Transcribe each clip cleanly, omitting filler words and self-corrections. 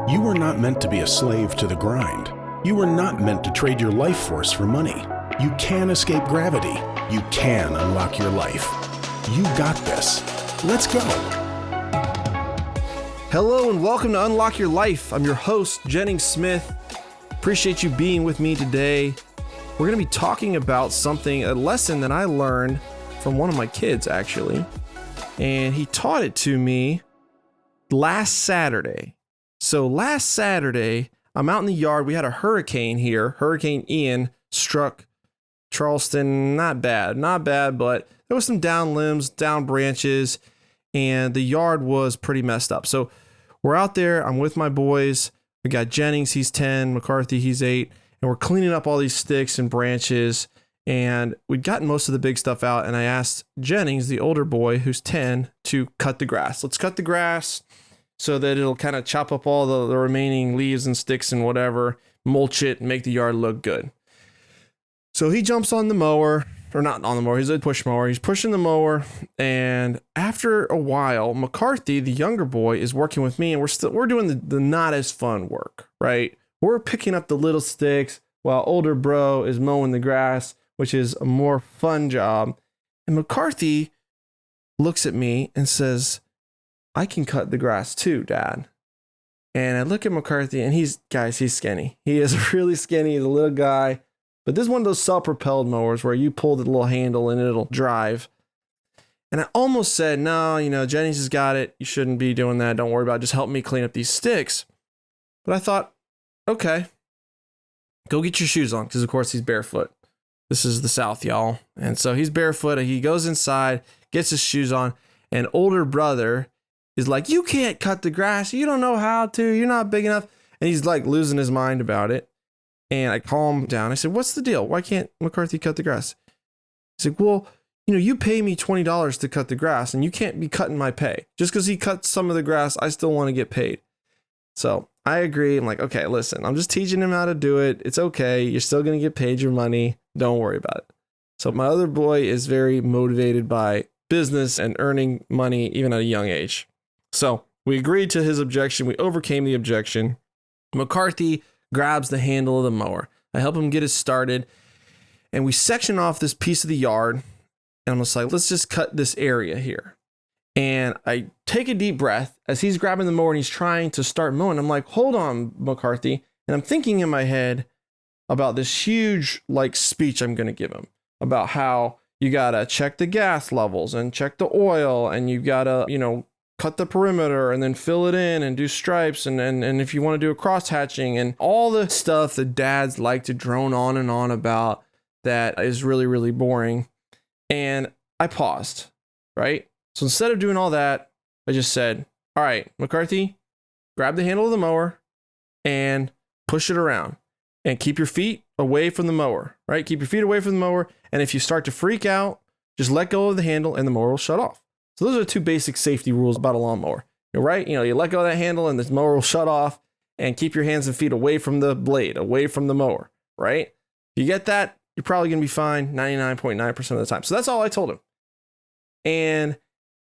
You were not meant to be a slave to the grind. You were not meant to trade your life force for money. You can escape gravity. You can unlock your life. You got this. Let's go. Hello and welcome to Unlock Your Life. I'm your host, Jennings Smith. Appreciate you being with me today. We're going to be talking about a lesson that I learned from one of my kids, actually. And he taught it to me last Saturday. So last Saturday, I'm out in the yard. We had a hurricane here. Hurricane Ian struck Charleston. Not bad, but there was some down limbs, down branches, and the yard was pretty messed up. So we're out there. I'm with my boys. We got Jennings, he's 10, McCarthy, he's 8, and we're cleaning up all these sticks and branches. And we'd gotten most of the big stuff out, and I asked Jennings, the older boy, who's 10, to cut the grass. Let's cut the grass so that it'll kind of chop up all the remaining leaves and sticks and whatever, mulch it, and make the yard look good. So he jumps on the mower, or not on the mower, he's a push mower. He's pushing the mower, and after a while, McCarthy, the younger boy, is working with me, and we're doing the not as fun work, right? We're picking up the little sticks while older bro is mowing the grass, which is a more fun job. And McCarthy looks at me and says, "I can cut the grass too, Dad." And I look at McCarthy, and he's skinny. He is really skinny. He's a little guy. But this is one of those self-propelled mowers where you pull the little handle and it'll drive. And I almost said, no, Jennings has got it. You shouldn't be doing that. Don't worry about it. Just help me clean up these sticks. But I thought, okay, go get your shoes on. Because, of course, he's barefoot. This is the South, y'all. And so he's barefoot. He goes inside, gets his shoes on. And older brother is like, "You can't cut the grass. You don't know how to. You're not big enough." And he's like losing his mind about it. And I calm him down. I said, "What's the deal? Why can't McCarthy cut the grass?" He's like, "Well, you pay me $20 to cut the grass, and you can't be cutting my pay. Just because he cuts some of the grass, I still want to get paid." So I agree. I'm like, okay, listen, I'm just teaching him how to do it. It's okay. You're still going to get paid your money. Don't worry about it. So my other boy is very motivated by business and earning money, even at a young age. So we agreed to his objection. We overcame the objection. McCarthy grabs the handle of the mower. I help him get it started. And we section off this piece of the yard. And I'm just like, let's just cut this area here. And I take a deep breath as he's grabbing the mower and he's trying to start mowing. I'm like, hold on, McCarthy. And I'm thinking in my head about this huge speech I'm going to give him about how you got to check the gas levels and check the oil, and you got to, cut the perimeter and then fill it in and do stripes. And if you want to do a cross hatching and all the stuff that dads like to drone on and on about that is really, really boring. And I paused, right? So instead of doing all that, I just said, "All right, McCarthy, grab the handle of the mower and push it around and keep your feet away from the mower, right? Keep your feet away from the mower. And if you start to freak out, just let go of the handle and the mower will shut off." So those are the two basic safety rules about a lawnmower, right? You let go of that handle and the mower will shut off, and keep your hands and feet away from the blade, away from the mower, right? If you get that, you're probably going to be fine 99.9% of the time. So that's all I told him. And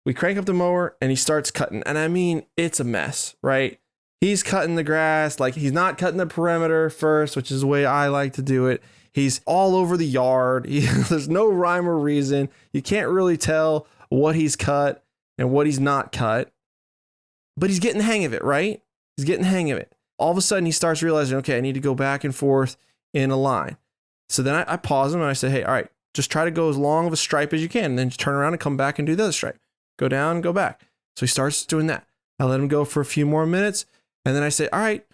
we crank up the mower and he starts cutting. And I mean, it's a mess, right? He's cutting the grass. He's not cutting the perimeter first, which is the way I like to do it. He's all over the yard. There's no rhyme or reason. You can't really tell what he's cut and what he's not cut, but he's getting the hang of it, right? He's getting the hang of it. All of a sudden he starts realizing, okay, I need to go back and forth in a line. So then I pause him and I say, "Hey, all right, just try to go as long of a stripe as you can, and then turn around and come back and do the other stripe. Go down and go back." So he starts doing that. I let him go for a few more minutes. And then I say, "All right,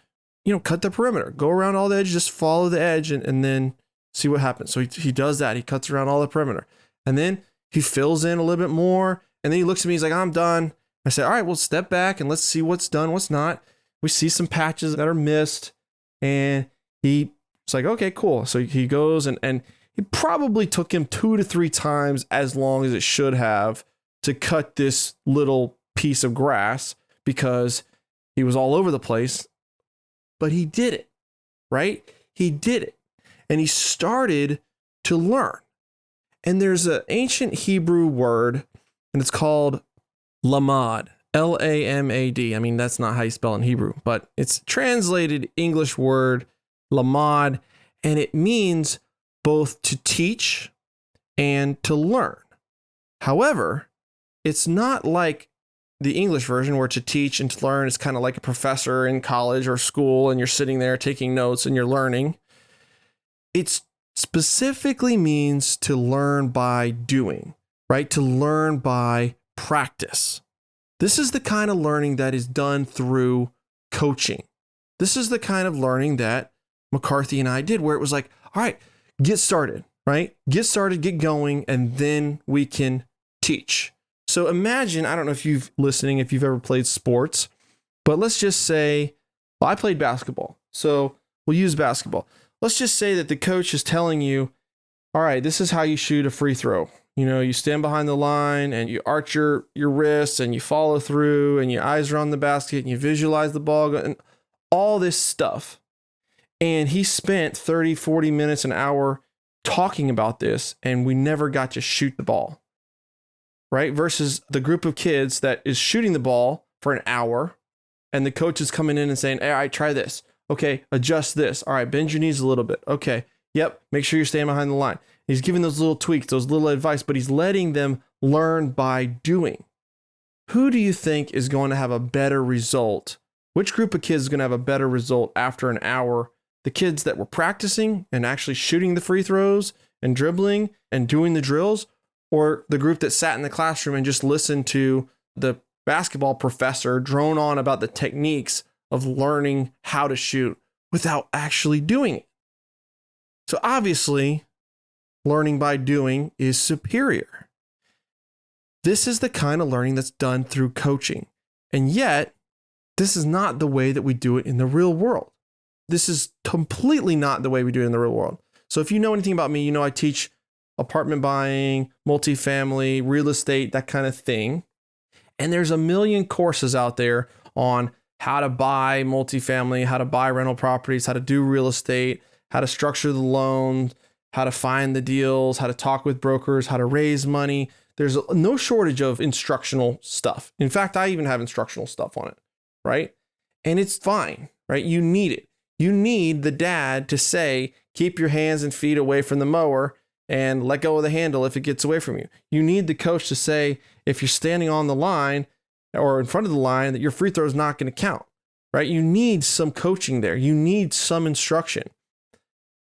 cut the perimeter, go around all the edges, just follow the edge and then see what happens." So he does that. He cuts around all the perimeter, and then he fills in a little bit more. And then he looks at me, he's like, "I'm done." I say, "All right, well, step back and let's see what's done, what's not." We see some patches that are missed, and he's like, "Okay, cool." So he goes and it probably took him 2 to 3 times as long as it should have to cut this little piece of grass, because he was all over the place, but he did it, right? He did it. And he started to learn. And there's an ancient Hebrew word, and it's called lamad, Lamad. I mean, that's not how you spell it in Hebrew, but it's translated English word lamad, and it means both to teach and to learn. However, it's not like the English version where to teach and to learn is kind of like a professor in college or school and you're sitting there taking notes and you're learning. It specifically means to learn by doing, right? To learn by practice. This is the kind of learning that is done through coaching. This is the kind of learning that McCarthy and I did, where it was like, all right, get started, right? Get started, get going, and then we can teach. So imagine, I don't know if you've ever played sports, but let's just say, well, I played basketball. So we'll use basketball. Let's just say that the coach is telling you, all right, this is how you shoot a free throw. You stand behind the line and you arch your wrists and you follow through and your eyes are on the basket and you visualize the ball and all this stuff. And he spent 30, 40 minutes, an hour talking about this, and we never got to shoot the ball. Right? Versus the group of kids that is shooting the ball for an hour and the coach is coming in and saying, hey, all right, try this. Okay, adjust this. All right, bend your knees a little bit. Okay, yep, make sure you're staying behind the line. He's giving those little tweaks, those little advice, but he's letting them learn by doing. Who do you think is going to have a better result? Which group of kids is going to have a better result after an hour? The kids that were practicing and actually shooting the free throws and dribbling and doing the drills, or the group that sat in the classroom and just listened to the basketball professor drone on about the techniques of learning how to shoot without actually doing it? So obviously, learning by doing is superior. This is the kind of learning that's done through coaching. And yet, this is not the way that we do it in the real world. This is completely not the way we do it in the real world. So if you know anything about me, I teach apartment buying, multifamily, real estate, that kind of thing. And there's a million courses out there on how to buy multifamily, how to buy rental properties, how to do real estate, how to structure the loan, how to find the deals, how to talk with brokers, how to raise money. There's no shortage of instructional stuff. In fact, I even have instructional stuff on it, right? And it's fine, right? You need it. You need the dad to say, keep your hands and feet away from the mower and let go of the handle if it gets away from you. You need the coach to say, if you're standing on the line or in front of the line, that your free throw is not going to count, right? You need some coaching there. You need some instruction.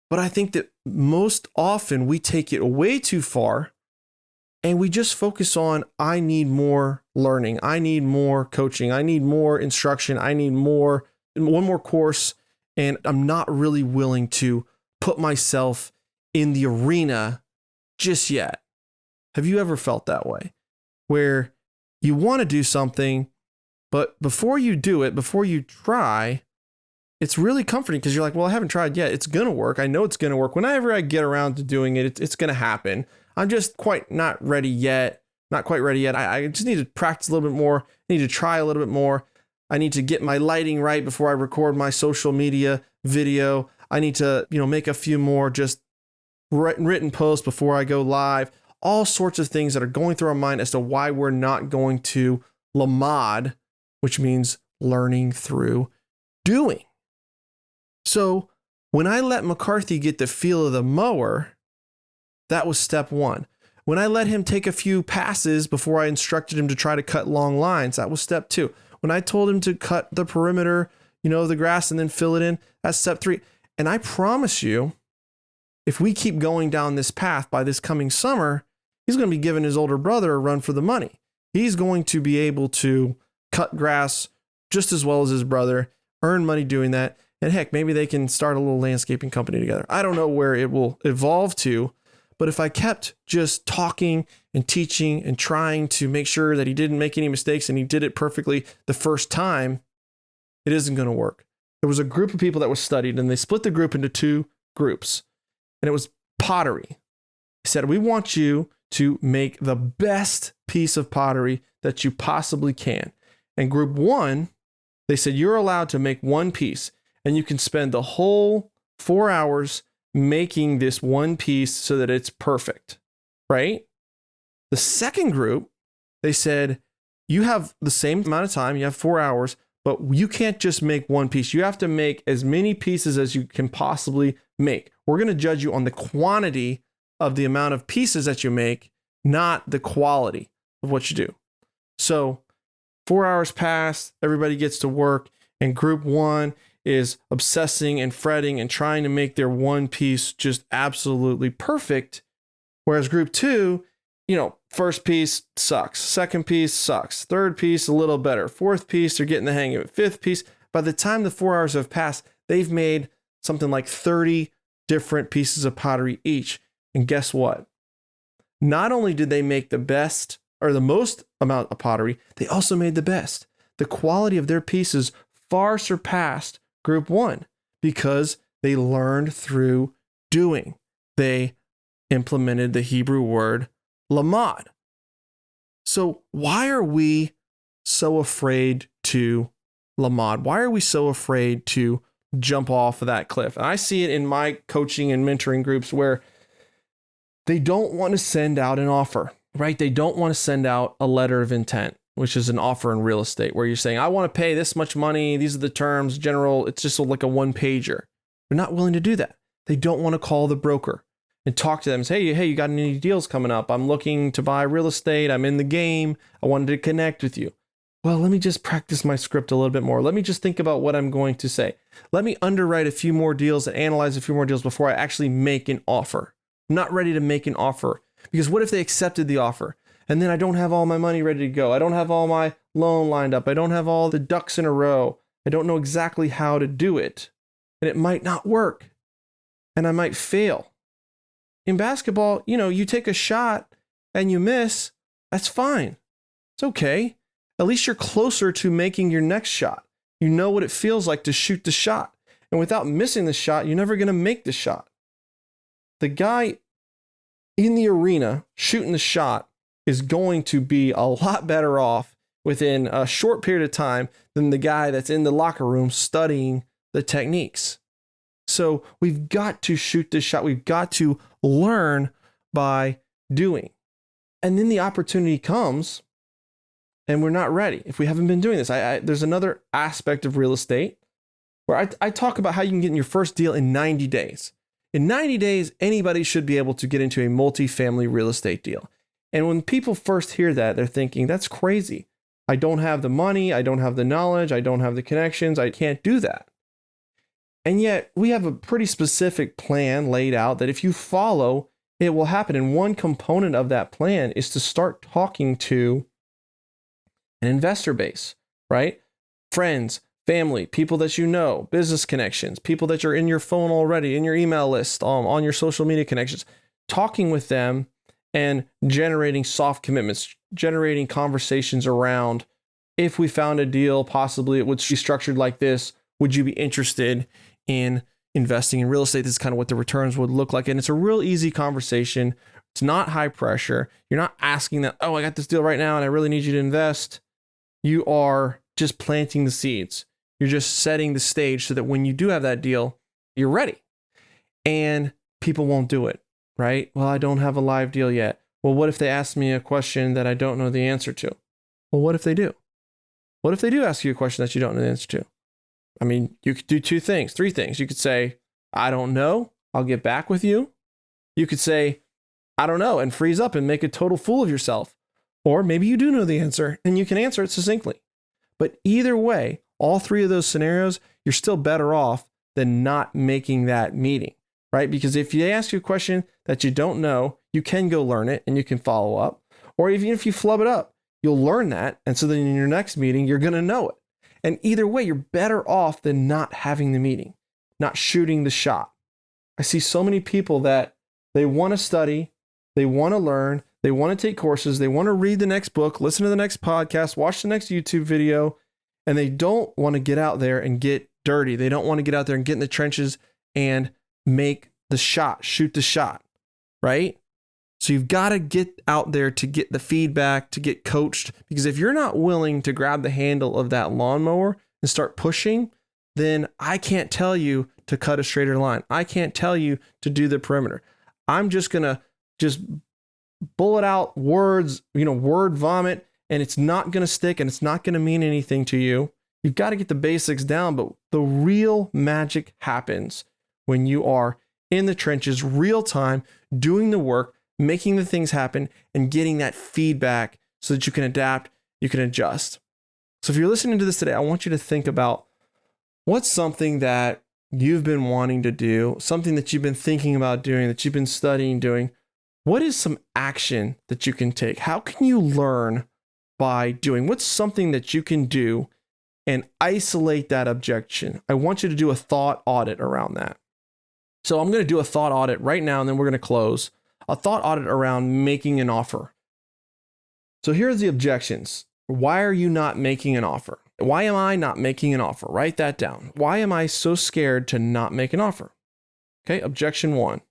But I think that most often we take it way too far and we just focus on, I need more learning. I need more coaching. I need more instruction. I need one more course. And I'm not really willing to put myself in the arena just yet. Have you ever felt that way? Where you want to do something, but before you do it, before you try, it's really comforting because you're like, well, I haven't tried yet. It's going to work. I know it's going to work. Whenever I get around to doing it, it's going to happen. I'm just not ready yet. Not quite ready yet. I just need to practice a little bit more. I need to try a little bit more. I need to get my lighting right before I record my social media video. I need to, make a few more just written posts before I go live. All sorts of things that are going through our mind as to why we're not going to lamad, which means learning through doing. So when I let McCarthy get the feel of the mower, that was step one. When I let him take a few passes before I instructed him to try to cut long lines, that was step two. When I told him to cut the perimeter, of the grass and then fill it in, that's step three. And I promise you, if we keep going down this path by this coming summer, he's going to be giving his older brother a run for the money. He's going to be able to cut grass just as well as his brother, earn money doing that. And heck, maybe they can start a little landscaping company together. I don't know where it will evolve to, but if I kept just talking and teaching and trying to make sure that he didn't make any mistakes and he did it perfectly the first time, it isn't going to work. There was a group of people that was studied and they split the group into two groups, and it was pottery. He said, we want you to make the best piece of pottery that you possibly can. And group one, they said, you're allowed to make one piece and you can spend the whole 4 hours making this one piece so that it's perfect, right? The second group, they said, you have the same amount of time, you have 4 hours, but you can't just make one piece. You have to make as many pieces as you can possibly make. We're going to judge you on the quantity of the amount of pieces that you make, not the quality of what you do. So 4 hours pass, everybody gets to work, and group one is obsessing and fretting and trying to make their one piece just absolutely perfect. Whereas group two, first piece sucks, second piece sucks, third piece a little better, fourth piece they're getting the hang of it, fifth piece. By the time the 4 hours have passed, they've made something like 30 different pieces of pottery each. And guess what? Not only did they make the best or the most amount of pottery, they also made the best. The quality of their pieces far surpassed group one because they learned through doing. They implemented the Hebrew word lamad. So why are we so afraid to lamad? Why are we so afraid to jump off of that cliff? And I see it in my coaching and mentoring groups where they don't want to send out an offer, right? They don't want to send out a letter of intent, which is an offer in real estate where you're saying, I want to pay this much money. These are the terms, general. It's just like a one pager. They're not willing to do that. They don't want to call the broker and talk to them and say, hey, you got any deals coming up? I'm looking to buy real estate. I'm in the game. I wanted to connect with you. Well, let me just practice my script a little bit more. Let me just think about what I'm going to say. Let me underwrite a few more deals and analyze a few more deals before I actually make an offer. I'm not ready to make an offer because what if they accepted the offer and then I don't have all my money ready to go? I don't have all my loan lined up. I don't have all the ducks in a row. I don't know exactly how to do it. And it might not work. And I might fail. In basketball, you take a shot and you miss. That's fine. It's okay. At least you're closer to making your next shot. You know what it feels like to shoot the shot. And without missing the shot, you're never going to make the shot. The guy in the arena shooting the shot is going to be a lot better off within a short period of time than the guy that's in the locker room studying the techniques. So we've got to shoot this shot. We've got to learn by doing. And then the opportunity comes and we're not ready if we haven't been doing this. There's another aspect of real estate where I talk about how you can get in your first deal in 90 days. In 90 days, anybody should be able to get into a multifamily real estate deal. And when people first hear that, they're thinking, that's crazy. I don't have the money. I don't have the knowledge. I don't have the connections. I can't do that. And yet we have a pretty specific plan laid out that if you follow, it will happen. And one component of that plan is to start talking to an investor base, right? Friends, family, people that you know, business connections, people that are in your phone already, in your email list, on your social media connections, talking with them and generating soft commitments, generating conversations around, if we found a deal, possibly it would be structured like this. Would you be interested in investing in real estate? This is kind of what the returns would look like. And it's a real easy conversation. It's not high pressure. You're not asking that, oh, I got this deal right now and I really need you to invest. You are just planting the seeds. You're just setting the stage so that when you do have that deal, you're ready. And people won't do it, right? Well, I don't have a live deal yet. Well, what if they ask me a question that I don't know the answer to? Well, what if they do? What if they do ask you a question that you don't know the answer to? I mean, you could do three things. You could say, I don't know. I'll get back with you. You could say, I don't know, and freeze up and make a total fool of yourself. Or maybe you do know the answer and you can answer it succinctly. But either way, all three of those scenarios, you're still better off than not making that meeting, right? Because if they ask you a question that you don't know, you can go learn it and you can follow up. Or even if you flub it up, you'll learn that. And so then in your next meeting, you're going to know it. And either way, you're better off than not having the meeting, not shooting the shot. I see so many people that they want to study, they want to learn, they want to take courses, they want to read the next book, listen to the next podcast, watch the next YouTube video, and they don't want to get out there and get dirty. They don't want to get out there and get in the trenches and make the shot, shoot the shot, right? So you've got to get out there to get the feedback, to get coached, because if you're not willing to grab the handle of that lawnmower and start pushing, then I can't tell you to cut a straighter line. I can't tell you to do the perimeter. I'm just going to bullet out words, word vomit, and it's not going to stick and it's not going to mean anything to you. You've got to get the basics down, but the real magic happens when you are in the trenches, real time, doing the work, making the things happen, and getting that feedback so that you can adapt, you can adjust. So if you're listening to this today, I want you to think about what's something that you've been wanting to do, something that you've been thinking about doing, that you've been studying doing. What is some action that you can take? How can you learn by doing? What's something that you can do and isolate that objection? I want you to do a thought audit around that. So I'm going to do a thought audit right now, and then we're going to close. A thought audit around making an offer. So here's the objections. Why are you not making an offer? Why am I not making an offer? Write that down. Why am I so scared to not make an offer? Okay, objection 1.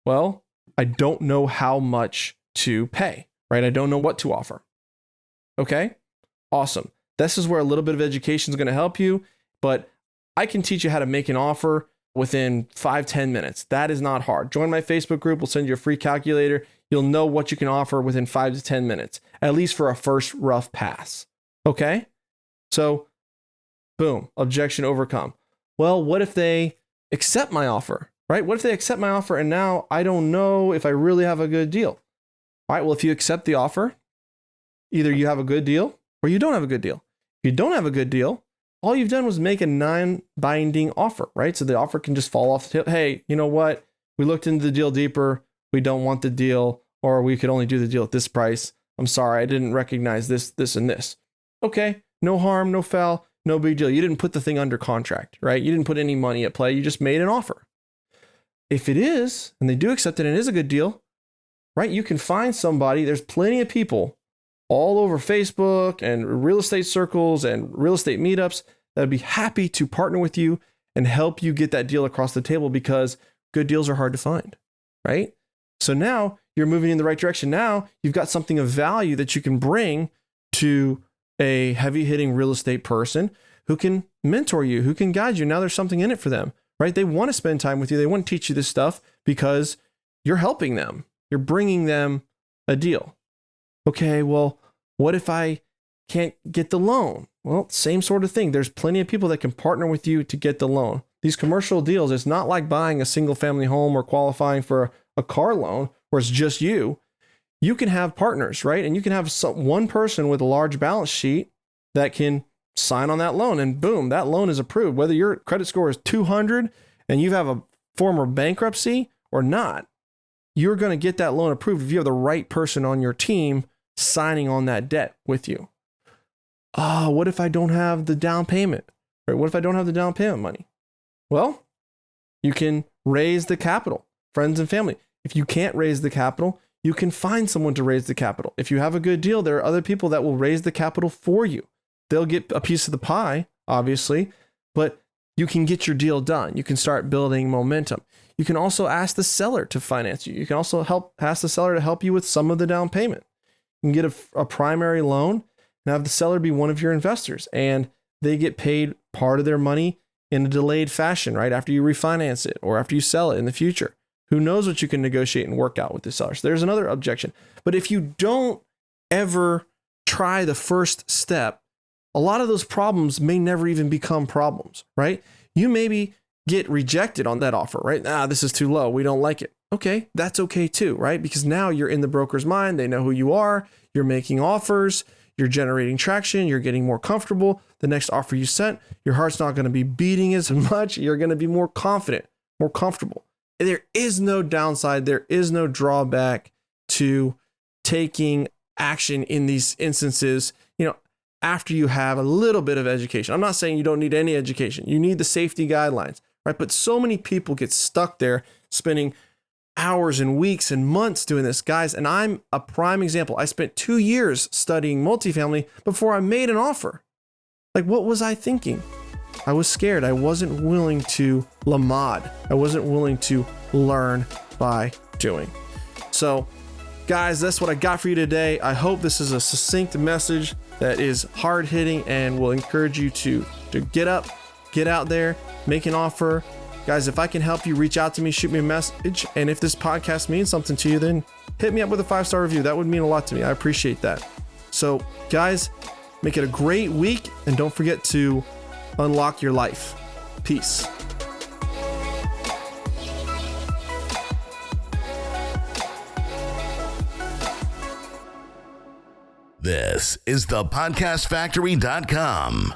Well, I don't know how much to pay, right? I don't know what to offer. Okay, awesome. This is where a little bit of education is going to help you, but I can teach you how to make an offer within 5-10 minutes. That is not hard. Join my Facebook group. We'll send you a free calculator. You'll know what you can offer within 5 to 10 minutes, at least for a first rough pass. Okay? So, boom, objection overcome. Well, what if they accept my offer, right? What if they accept my offer and now I don't know if I really have a good deal? All right, well, if you accept the offer, either you have a good deal or you don't have a good deal. If you don't have a good deal, all you've done was make a non-binding offer, right? So the offer can just fall off the table. Hey, you know what? We looked into the deal deeper. We don't want the deal, or we could only do the deal at this price. I'm sorry, I didn't recognize this, and this. Okay, no harm, no foul, no big deal. You didn't put the thing under contract, right? You didn't put any money at play. You just made an offer. If it is, and they do accept it and it is a good deal, right? You can find somebody. There's plenty of people all over Facebook and real estate circles and real estate meetups that would be happy to partner with you and help you get that deal across the table, because good deals are hard to find, right? So now you're moving in the right direction. Now you've got something of value that you can bring to a heavy hitting real estate person who can mentor you, who can guide you. Now there's something in it for them, right? They want to spend time with you. They want to teach you this stuff because you're helping them. You're bringing them a deal. Okay, well, what if I can't get the loan? Well, same sort of thing. There's plenty of people that can partner with you to get the loan. These commercial deals, it's not like buying a single family home or qualifying for a car loan where it's just you. You can have partners, right? And you can have one person with a large balance sheet that can sign on that loan, and boom, that loan is approved. Whether your credit score is 200 and you have a former bankruptcy or not, you're going to get that loan approved if you have the right person on your team signing on that debt with you. What if I don't have the down payment? Or what if I don't have the down payment money? Well, you can raise the capital, friends and family. If you can't raise the capital, you can find someone to raise the capital. If you have a good deal, there are other people that will raise the capital for you. They'll get a piece of the pie, obviously, but you can get your deal done. You can start building momentum. You can also ask the seller to finance you. You can also ask the seller to help you with some of the down payment. You can get a primary loan and have the seller be one of your investors, and they get paid part of their money in a delayed fashion, right? After you refinance it or after you sell it in the future. Who knows what you can negotiate and work out with the seller. So there's another objection. But if you don't ever try the first step, a lot of those problems may never even become problems, right? You maybe get rejected on that offer, right? This is too low. We don't like it. Okay, that's okay too, right? Because now you're in the broker's mind. They know who you are. You're making offers. You're generating traction. You're getting more comfortable. The next offer you sent, your heart's not going to be beating as much. You're going to be more confident, more comfortable. There is no downside. There is no drawback to taking action in these instances, after you have a little bit of education. I'm not saying you don't need any education. You need the safety guidelines, right? But so many people get stuck there spending hours and weeks and months doing this, guys. And I'm a prime example. I spent 2 years studying multifamily before I made an offer. Like, what was I thinking? I was scared. I wasn't willing to lamad. I wasn't willing to learn by doing. So, guys, that's what I got for you today. I hope this is a succinct message that is hard-hitting and will encourage you to get up, get out there, make an offer. Guys, if I can help you, reach out to me, shoot me a message. And if this podcast means something to you, then hit me up with a 5-star review. That would mean a lot to me. I appreciate that. So, guys, make it a great week, and don't forget to unlock your life. Peace. This is the podcastfactory.com.